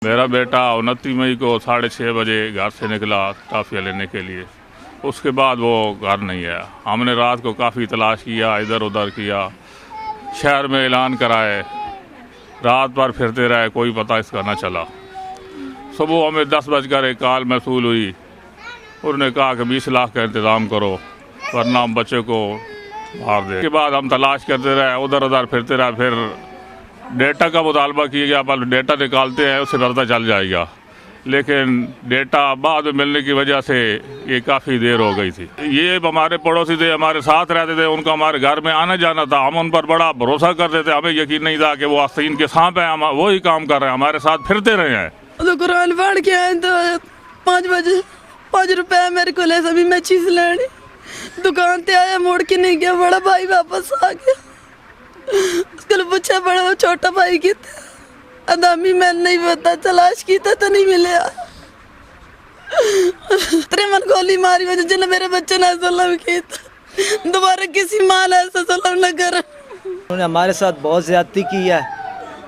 मेरा बेटा 29 मई को 6:30 बजे घर से निकला टाफिया लेने के लिए। उसके बाद वो घर नहीं आया। हमने रात को काफ़ी तलाश किया, इधर उधर किया, शहर में ऐलान कराए, रात भर फिरते रहे, कोई पता इसका न चला। सुबह हमें 10 बजकर एक कॉल मौसूल हुई। उन्होंने कहा कि 20 लाख का इंतज़ाम करो वरना हम बच्चे को मार दें। उसके बाद हम तलाश करते रहे, उधर उधर फिरते रहे। फिर डेटा का मुतालबा किया गया, पर डेटा निकालते हैं उससे पता चल जाएगा, लेकिन डेटा बाद में मिलने की वजह से ये काफ़ी देर हो गई थी। ये हमारे पड़ोसी थे, हमारे साथ रहते थे, उनका हमारे घर में आना जाना था। हम उन पर बड़ा भरोसा करते थे, हमें यकीन नहीं था कि वो आस्तीन के सांप हैं, हम वही काम कर रहे हैं, हमारे साथ फिरते रहे हैं। तो कुरान पढ़ के आए तो 5 बजे 5 रुपए मेरे को ले, सभी मैं चीज़ लेनी दुकान पे आया, मुड़ के नहीं गया। बड़ा भाई वापस आ गया, उसको पूछा बड़ा वो छोटा भाई की था अदामी, मैं नहीं पता, तलाश की तो नहीं मिले। तेरे मन गोली मारी वजह जिन्हें मेरे बच्चे ने सलाम की, दोबारा किसी माल ऐसा सलाम न कर। उन्होंने हमारे साथ बहुत ज़्यादती की है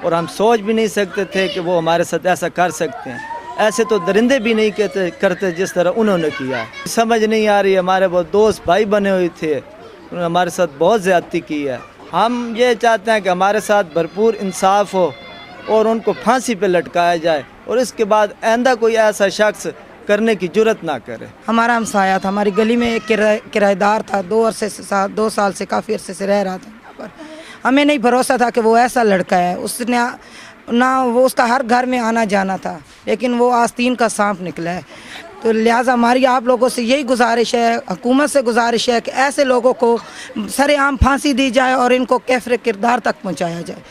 और हम सोच भी नहीं सकते थे कि वो हमारे साथ ऐसा कर सकते हैं। ऐसे तो दरिंदे भी नहीं करते जिस तरह उन्होंने किया है। समझ नहीं आ रही, हमारे वो दोस्त भाई बने हुए थे, उन्होंने हमारे साथ बहुत ज़्यादती की है। हम ये चाहते हैं कि हमारे साथ भरपूर इंसाफ हो और उनको फांसी पे लटकाया जाए और इसके बाद आइंदा कोई ऐसा शख्स करने की जुर्रत ना करे। हमारा हमसाया था, हमारी गली में एक किराएदार था, 2 साल से काफ़ी अरसे से रह रहा था यहाँ पर। हमें नहीं भरोसा था कि वो ऐसा लड़का है, उसने ना वो उसका हर घर में आना जाना था, लेकिन वो आस्तीन का सांप निकला है। तो लिहाजा हमारी आप लोगों से यही गुजारिश है, हुकूमत से गुजारिश है कि ऐसे लोगों को सरेआम फांसी दी जाए और इनको कैफरे किरदार तक पहुँचाया जाए।